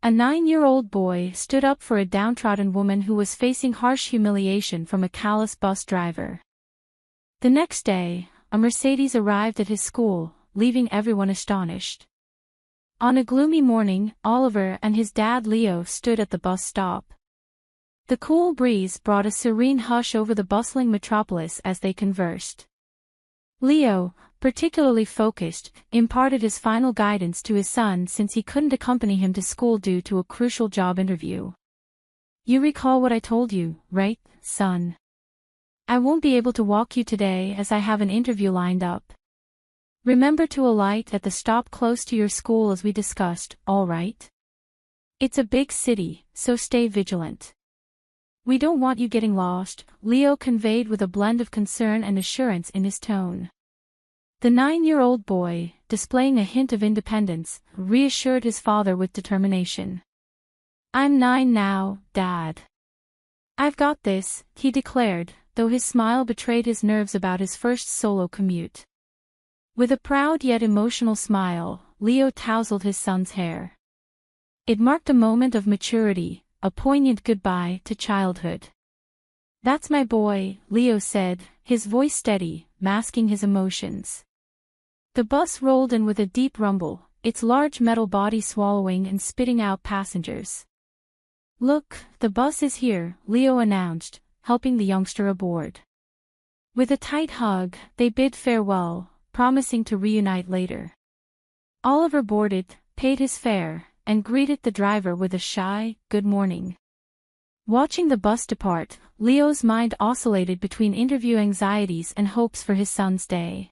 A 9-year-old boy stood up for a downtrodden woman who was facing harsh humiliation from a callous bus driver. The next day, a Mercedes arrived at his school, leaving everyone astonished. On a gloomy morning, Oliver and his dad Leo stood at the bus stop. The cool breeze brought a serene hush over the bustling metropolis as they conversed. Leo, particularly focused, imparted his final guidance to his son since he couldn't accompany him to school due to a crucial job interview. "You recall what I told you, right, son? I won't be able to walk you today as I have an interview lined up. Remember to alight at the stop close to your school as we discussed, all right? It's a big city, so stay vigilant. We don't want you getting lost," Leo conveyed with a blend of concern and assurance in his tone. The 9-year-old boy, displaying a hint of independence, reassured his father with determination. "I'm 9 now, Dad. I've got this," he declared, though his smile betrayed his nerves about his first solo commute. With a proud yet emotional smile, Leo tousled his son's hair. It marked a moment of maturity, a poignant goodbye to childhood. "That's my boy," Leo said, his voice steady, masking his emotions. The bus rolled in with a deep rumble, its large metal body swallowing and spitting out passengers. "Look, the bus is here," Leo announced, helping the youngster aboard. With a tight hug, they bid farewell, promising to reunite later. Oliver boarded, paid his fare, and greeted the driver with a shy, "Good morning." Watching the bus depart, Leo's mind oscillated between interview anxieties and hopes for his son's day.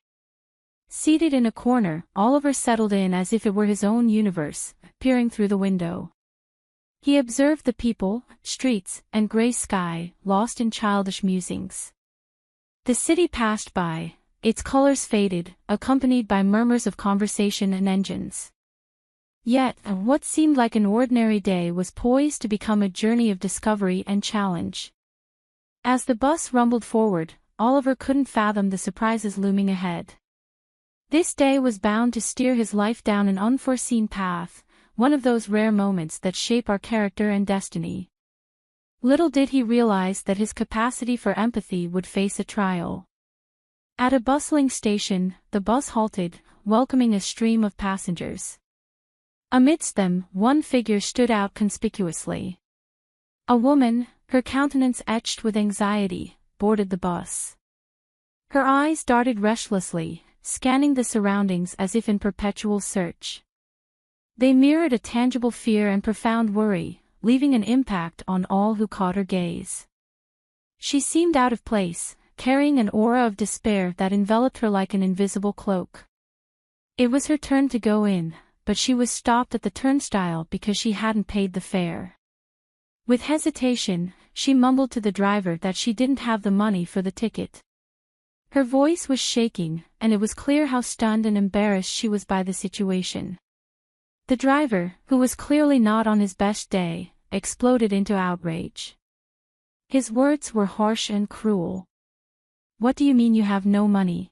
Seated in a corner, Oliver settled in as if it were his own universe, peering through the window. He observed the people, streets, and gray sky, lost in childish musings. The city passed by, its colors faded, accompanied by murmurs of conversation and engines. Yet, what seemed like an ordinary day was poised to become a journey of discovery and challenge. As the bus rumbled forward, Oliver couldn't fathom the surprises looming ahead. This day was bound to steer his life down an unforeseen path, one of those rare moments that shape our character and destiny. Little did he realize that his capacity for empathy would face a trial. At a bustling station, the bus halted, welcoming a stream of passengers. Amidst them, one figure stood out conspicuously. A woman, her countenance etched with anxiety, boarded the bus. Her eyes darted restlessly, scanning the surroundings as if in perpetual search. They mirrored a tangible fear and profound worry, leaving an impact on all who caught her gaze. She seemed out of place, carrying an aura of despair that enveloped her like an invisible cloak. It was her turn to go in, but she was stopped at the turnstile because she hadn't paid the fare. With hesitation, she mumbled to the driver that she didn't have the money for the ticket. Her voice was shaking, and it was clear how stunned and embarrassed she was by the situation. The driver, who was clearly not on his best day, exploded into outrage. His words were harsh and cruel. "What do you mean you have no money?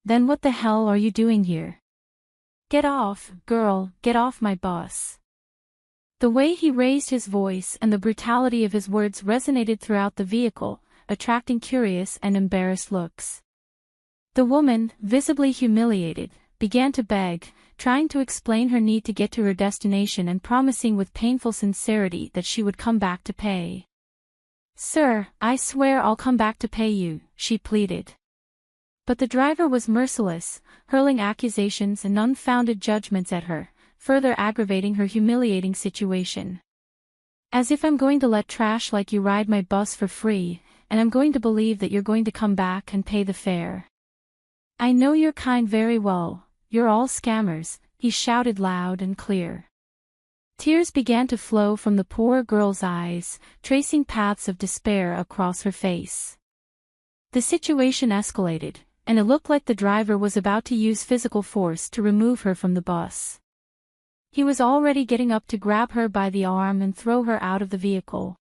Then what the hell are you doing here? Get off, girl, get off my bus." The way he raised his voice and the brutality of his words resonated throughout the vehicle, attracting curious and embarrassed looks. The woman, visibly humiliated, began to beg, trying to explain her need to get to her destination and promising with painful sincerity that she would come back to pay. "Sir, I swear I'll come back to pay you," she pleaded. But the driver was merciless, hurling accusations and unfounded judgments at her, further aggravating her humiliating situation. "As if I'm going to let trash like you ride my bus for free, and I'm going to believe that you're going to come back and pay the fare. I know your kind very well, you're all scammers," he shouted loud and clear. Tears began to flow from the poor girl's eyes, tracing paths of despair across her face. The situation escalated, and it looked like the driver was about to use physical force to remove her from the bus. He was already getting up to grab her by the arm and throw her out of the vehicle.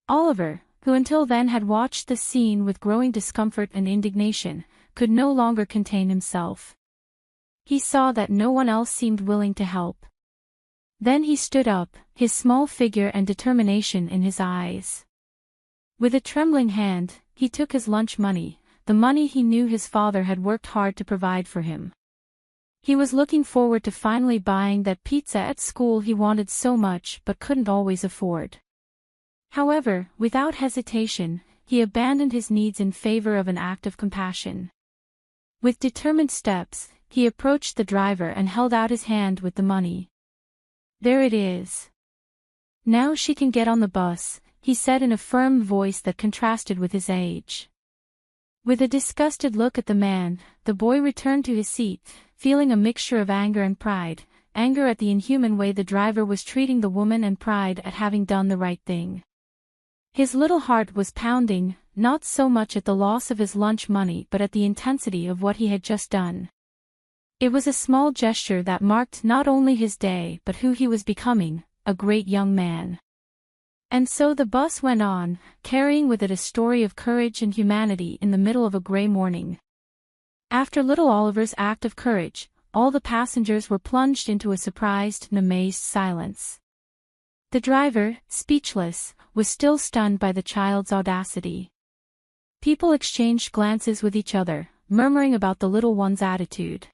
Oliver, who until then had watched the scene with growing discomfort and indignation, could no longer contain himself. He saw that no one else seemed willing to help. Then he stood up, his small figure and determination in his eyes. With a trembling hand, he took his lunch money, the money he knew his father had worked hard to provide for him. He was looking forward to finally buying that pizza at school he wanted so much but couldn't always afford. However, without hesitation, he abandoned his needs in favor of an act of compassion. With determined steps, he approached the driver and held out his hand with the money. "There it is. Now she can get on the bus," he said in a firm voice that contrasted with his age. With a disgusted look at the man, the boy returned to his seat, feeling a mixture of anger and pride, anger at the inhuman way the driver was treating the woman and pride at having done the right thing. His little heart was pounding, not so much at the loss of his lunch money but at the intensity of what he had just done. It was a small gesture that marked not only his day but who he was becoming, a great young man. And so the bus went on, carrying with it a story of courage and humanity in the middle of a gray morning. After little Oliver's act of courage, all the passengers were plunged into a surprised and amazed silence. The driver, speechless, was still stunned by the child's audacity. People exchanged glances with each other, murmuring about the little one's attitude.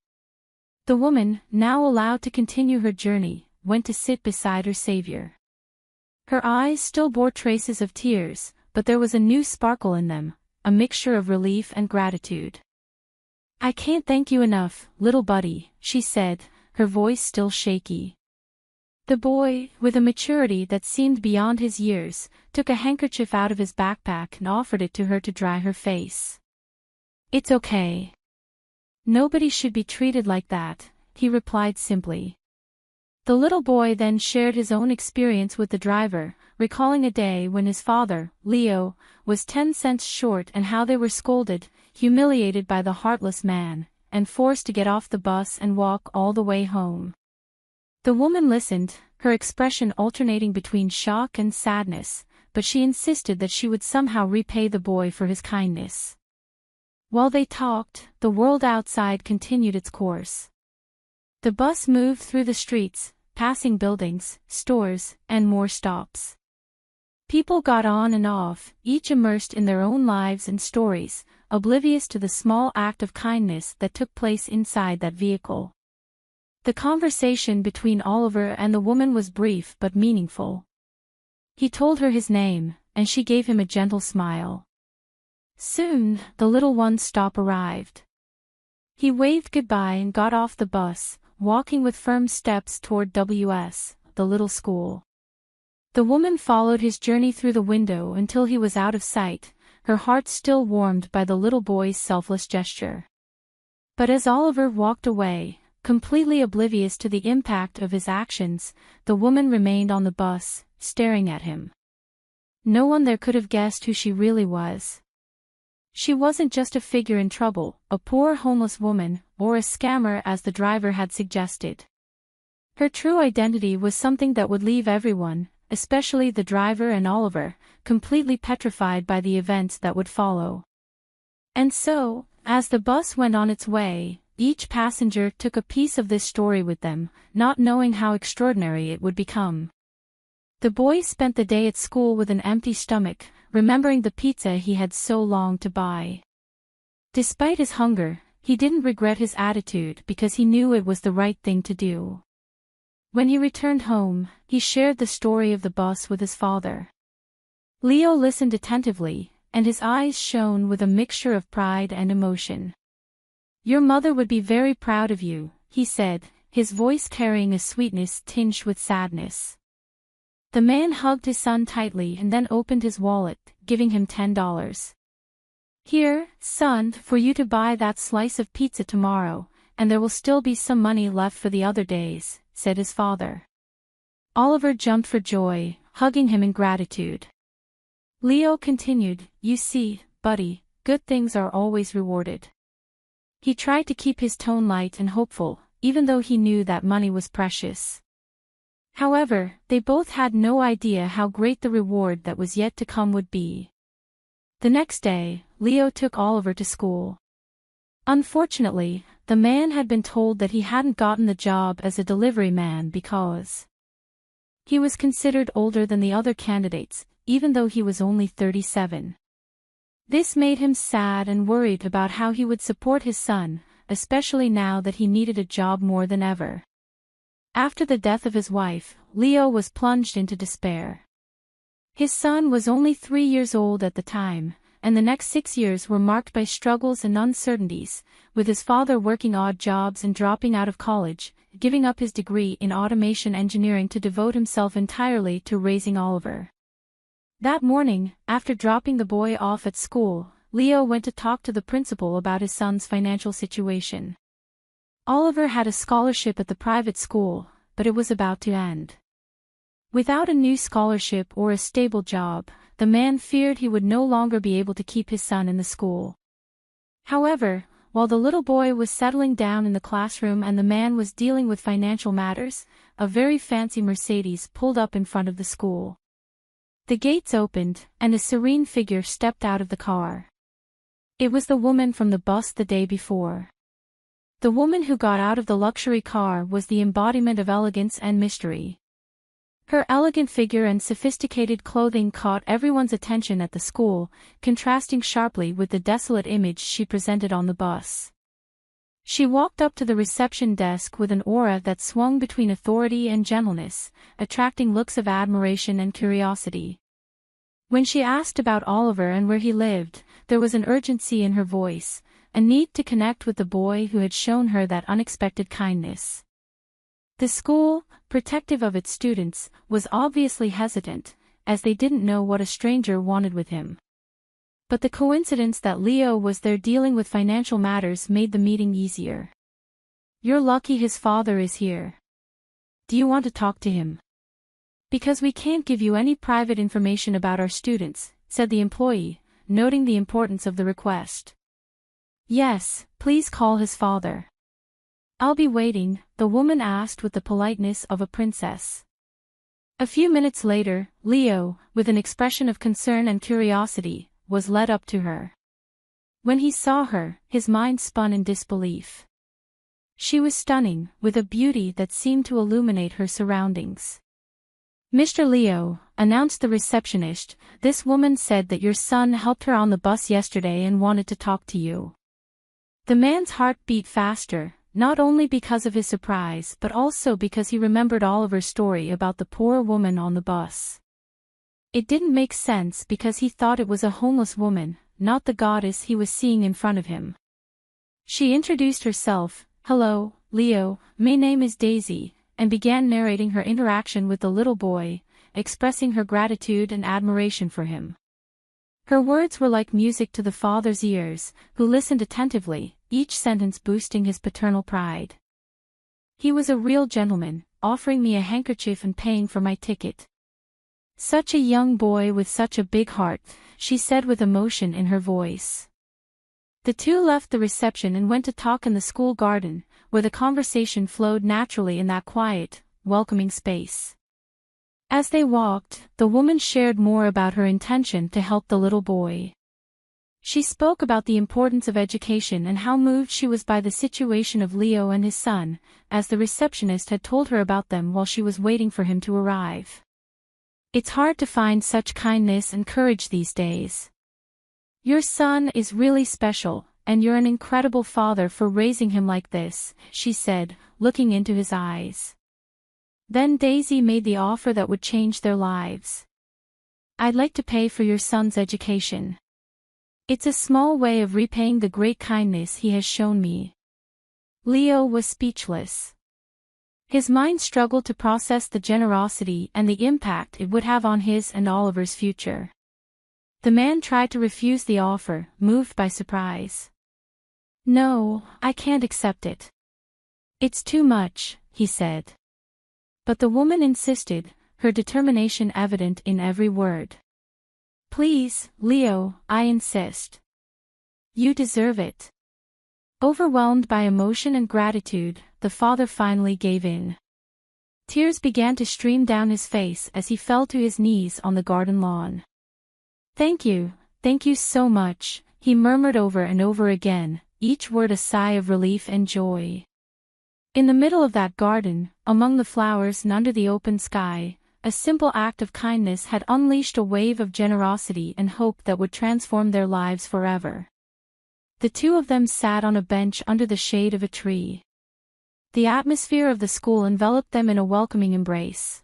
The woman, now allowed to continue her journey, went to sit beside her savior. Her eyes still bore traces of tears, but there was a new sparkle in them, a mixture of relief and gratitude. "I can't thank you enough, little buddy," she said, her voice still shaky. The boy, with a maturity that seemed beyond his years, took a handkerchief out of his backpack and offered it to her to dry her face. "It's okay. Nobody should be treated like that," he replied simply. The little boy then shared his own experience with the driver, recalling a day when his father, Leo, was 10 cents short and how they were scolded, humiliated by the heartless man, and forced to get off the bus and walk all the way home. The woman listened, her expression alternating between shock and sadness, but she insisted that she would somehow repay the boy for his kindness. While they talked, the world outside continued its course. The bus moved through the streets, passing buildings, stores, and more stops. People got on and off, each immersed in their own lives and stories, oblivious to the small act of kindness that took place inside that vehicle. The conversation between Oliver and the woman was brief but meaningful. He told her his name, and she gave him a gentle smile. Soon, the little one's stop arrived. He waved goodbye and got off the bus, walking with firm steps toward WS, the little school. The woman followed his journey through the window until he was out of sight, her heart still warmed by the little boy's selfless gesture. But as Oliver walked away, completely oblivious to the impact of his actions, the woman remained on the bus, staring at him. No one there could have guessed who she really was. She wasn't just a figure in trouble, a poor homeless woman, or a scammer as the driver had suggested. Her true identity was something that would leave everyone, especially the driver and Oliver, completely petrified by the events that would follow. And so, as the bus went on its way, each passenger took a piece of this story with them, not knowing how extraordinary it would become. The boy spent the day at school with an empty stomach, remembering the pizza he had so longed to buy. Despite his hunger, he didn't regret his attitude because he knew it was the right thing to do. When he returned home, he shared the story of the bus with his father. Leo listened attentively, and his eyes shone with a mixture of pride and emotion. "Your mother would be very proud of you," he said, his voice carrying a sweetness tinged with sadness. The man hugged his son tightly and then opened his wallet, giving him $10. "Here, son, for you to buy that slice of pizza tomorrow, and there will still be some money left for the other days," said his father. Oliver jumped for joy, hugging him in gratitude. Leo continued, "You see, buddy, good things are always rewarded." He tried to keep his tone light and hopeful, even though he knew that money was precious. However, they both had no idea how great the reward that was yet to come would be. The next day, Leo took Oliver to school. Unfortunately, the man had been told that he hadn't gotten the job as a delivery man because He was considered older than the other candidates, even though he was only 37. This made him sad and worried about how he would support his son, especially now that he needed a job more than ever. After the death of his wife, Leo was plunged into despair. His son was only 3 years old at the time, and the next 6 years were marked by struggles and uncertainties, with his father working odd jobs and dropping out of college, giving up his degree in automation engineering to devote himself entirely to raising Oliver. That morning, after dropping the boy off at school, Leo went to talk to the principal about his son's financial situation. Oliver had a scholarship at the private school, but it was about to end. Without a new scholarship or a stable job, the man feared he would no longer be able to keep his son in the school. However, while the little boy was settling down in the classroom and the man was dealing with financial matters, a very fancy Mercedes pulled up in front of the school. The gates opened, and a serene figure stepped out of the car. It was the woman from the bus the day before. The woman who got out of the luxury car was the embodiment of elegance and mystery. Her elegant figure and sophisticated clothing caught everyone's attention at the school, contrasting sharply with the desolate image she presented on the bus. She walked up to the reception desk with an aura that swung between authority and gentleness, attracting looks of admiration and curiosity. When she asked about Oliver and where he lived, there was an urgency in her voice, a need to connect with the boy who had shown her that unexpected kindness. The school, protective of its students, was obviously hesitant, as they didn't know what a stranger wanted with him. But the coincidence that Leo was there dealing with financial matters made the meeting easier. "You're lucky his father is here. Do you want to talk to him? Because we can't give you any private information about our students," said the employee, noting the importance of the request. "Yes, please call his father." "I'll be waiting," the woman asked with the politeness of a princess. A few minutes later, Leo, with an expression of concern and curiosity, was led up to her. When he saw her, his mind spun in disbelief. She was stunning, with a beauty that seemed to illuminate her surroundings. "Mr. Leo," announced the receptionist, "this woman said that your son helped her on the bus yesterday and wanted to talk to you." The man's heart beat faster, not only because of his surprise but also because he remembered Oliver's story about the poor woman on the bus. It didn't make sense because he thought it was a homeless woman, not the goddess he was seeing in front of him. She introduced herself, "Hello, Leo, my name is Daisy," and began narrating her interaction with the little boy, expressing her gratitude and admiration for him. Her words were like music to the father's ears, who listened attentively, each sentence boosting his paternal pride. "He was a real gentleman, offering me a handkerchief and paying for my ticket. Such a young boy with such a big heart," she said with emotion in her voice. The two left the reception and went to talk in the school garden, where the conversation flowed naturally in that quiet, welcoming space. As they walked, the woman shared more about her intention to help the little boy. She spoke about the importance of education and how moved she was by the situation of Leo and his son, as the receptionist had told her about them while she was waiting for him to arrive. "It's hard to find such kindness and courage these days. Your son is really special, and you're an incredible father for raising him like this," she said, looking into his eyes. Then Daisy made the offer that would change their lives. "I'd like to pay for your son's education. It's a small way of repaying the great kindness he has shown me." Leo was speechless. His mind struggled to process the generosity and the impact it would have on his and Oliver's future. The man tried to refuse the offer, moved by surprise. "No, I can't accept it. It's too much," he said. But the woman insisted, her determination evident in every word. "Please, Leo, I insist. You deserve it." Overwhelmed by emotion and gratitude, the father finally gave in. Tears began to stream down his face as he fell to his knees on the garden lawn. Thank you so much," he murmured over and over again, each word a sigh of relief and joy. In the middle of that garden, among the flowers and under the open sky, a simple act of kindness had unleashed a wave of generosity and hope that would transform their lives forever. The two of them sat on a bench under the shade of a tree. The atmosphere of the school enveloped them in a welcoming embrace.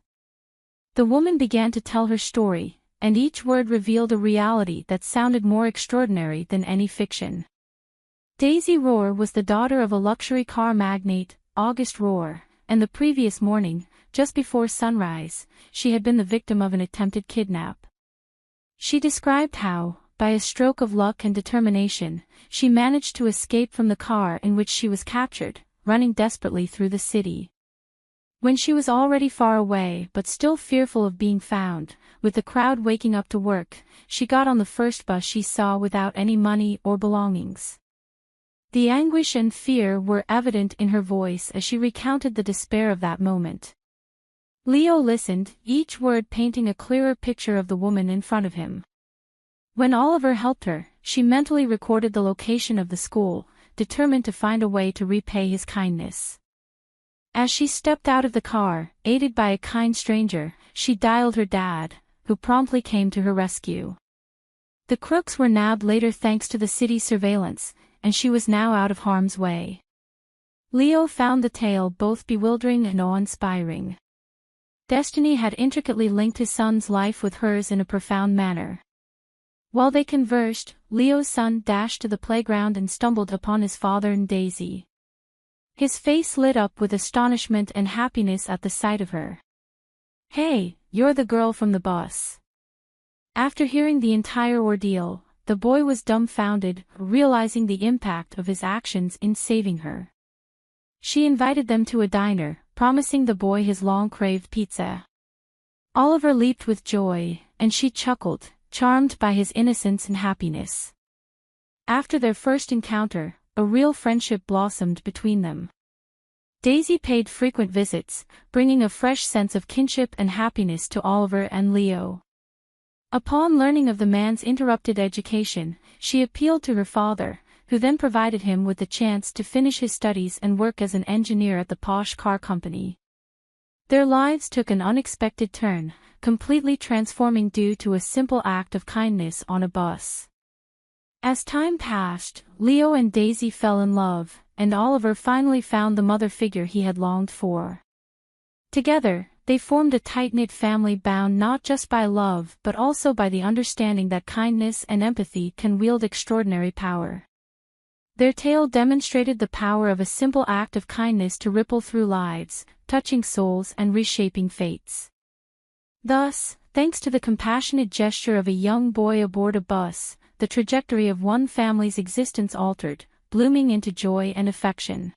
The woman began to tell her story, and each word revealed a reality that sounded more extraordinary than any fiction. Daisy Rohr was the daughter of a luxury car magnate, August Rohr, and the previous morning, just before sunrise, she had been the victim of an attempted kidnap. She described how, by a stroke of luck and determination, she managed to escape from the car in which she was captured, running desperately through the city. When she was already far away but still fearful of being found, with the crowd waking up to work, she got on the first bus she saw without any money or belongings. The anguish and fear were evident in her voice as she recounted the despair of that moment. Leo listened, each word painting a clearer picture of the woman in front of him. When Oliver helped her, she mentally recorded the location of the school, determined to find a way to repay his kindness. As she stepped out of the car, aided by a kind stranger, she dialed her dad, who promptly came to her rescue. The crooks were nabbed later thanks to the city's surveillance, and she was now out of harm's way. Leo found the tale both bewildering and awe-inspiring. Destiny had intricately linked his son's life with hers in a profound manner. While they conversed, Leo's son dashed to the playground and stumbled upon his father and Daisy. His face lit up with astonishment and happiness at the sight of her. "Hey, you're the girl from the bus." After hearing the entire ordeal, the boy was dumbfounded, realizing the impact of his actions in saving her. She invited them to a diner, promising the boy his long-craved pizza. Oliver leaped with joy, and she chuckled, charmed by his innocence and happiness. After their first encounter, a real friendship blossomed between them. Daisy paid frequent visits, bringing a fresh sense of kinship and happiness to Oliver and Leo. Upon learning of the man's interrupted education, she appealed to her father, who then provided him with the chance to finish his studies and work as an engineer at the posh car company. Their lives took an unexpected turn, completely transforming due to a simple act of kindness on a bus. As time passed, Leo and Daisy fell in love, and Oliver finally found the mother figure he had longed for. Together, they formed a tight-knit family bound not just by love but also by the understanding that kindness and empathy can wield extraordinary power. Their tale demonstrated the power of a simple act of kindness to ripple through lives, touching souls and reshaping fates. Thus, thanks to the compassionate gesture of a young boy aboard a bus, the trajectory of one family's existence altered, blooming into joy and affection.